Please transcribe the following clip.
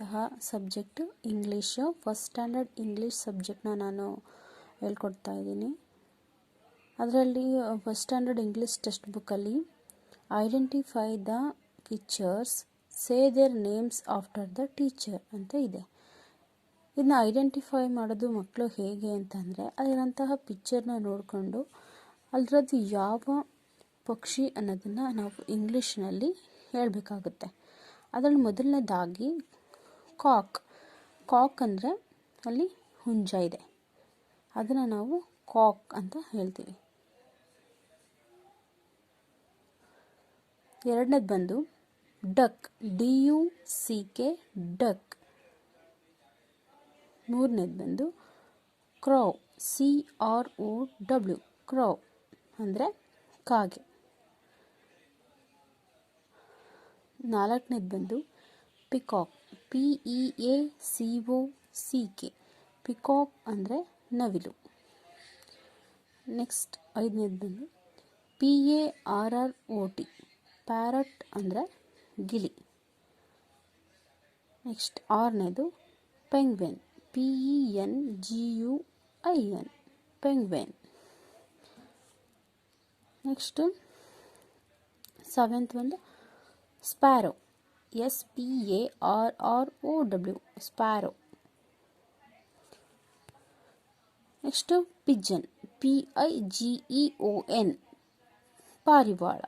ಇರುವಂತಹ subject English. First standard English ಸಬ್ಜೆಕ್ಟ್ನ ನಾನು ಹೇಳ್ಕೊಡ್ತಾ ಇದ್ದೀನಿ. ಅದರಲ್ಲಿ ಫಸ್ಟ್ ಸ್ಟ್ಯಾಂಡರ್ಡ್ ಇಂಗ್ಲೀಷ್ ಟೆಕ್ಸ್ಟ್ ಬುಕ್ಕಲ್ಲಿ identify the pictures, say their names after the teacher ಅಂತ ಇದೆ. ಇದನ್ನ ಐಡೆಂಟಿಫೈ ಮಾಡೋದು ಮಕ್ಕಳು ಹೇಗೆ ಅಂತಂದರೆ, ಅಲ್ಲಿರೋಂತಹ ಪಿಕ್ಚರ್ನ ನೋಡಿಕೊಂಡು ಅದರದ್ದು ಯಾವ ಪಕ್ಷಿ ಅನ್ನೋದನ್ನು ನಾವು ಇಂಗ್ಲೀಷ್ನಲ್ಲಿ ಹೇಳಬೇಕಾಗುತ್ತೆ. ಅದರಲ್ಲಿ ಮೊದಲನೇದಾಗಿ ಕಾಕ್ ಅಂದರೆ ಅಲ್ಲಿ ಹುಂಜ ಇದೆ, ಅದನ್ನು ನಾವು ಕಾಕ್ ಅಂತ ಹೇಳ್ತೀವಿ. ಎರಡನೇದು ಬಂದು ಡಕ್, DUCK ಡಕ್. ಮೂರನೇದು ಬಂದು ಕ್ರೌ, CROW ಕ್ರೌ ಅಂದರೆ ಕಾಗೆ. ನಾಲ್ಕನೇದು ಬಂದು ಪಿಕಾಕ್, PEACOCK ಪಿಕಾಕ್ ಅಂದರೆ ನವಿಲು. ನೆಕ್ಸ್ಟ್ ಐದನೇದು ಬಂದು PARROT ಪ್ಯಾರಟ್ ಅಂದರೆ ಗಿಳಿ. ನೆಕ್ಸ್ಟ್ ಆರನೇದು penguin, PENGUIN penguin. Next seventh ಒಂದು sparrow, SPARROW sparrow. Next pigeon, PIGEON ಪಾರಿವಾಳ.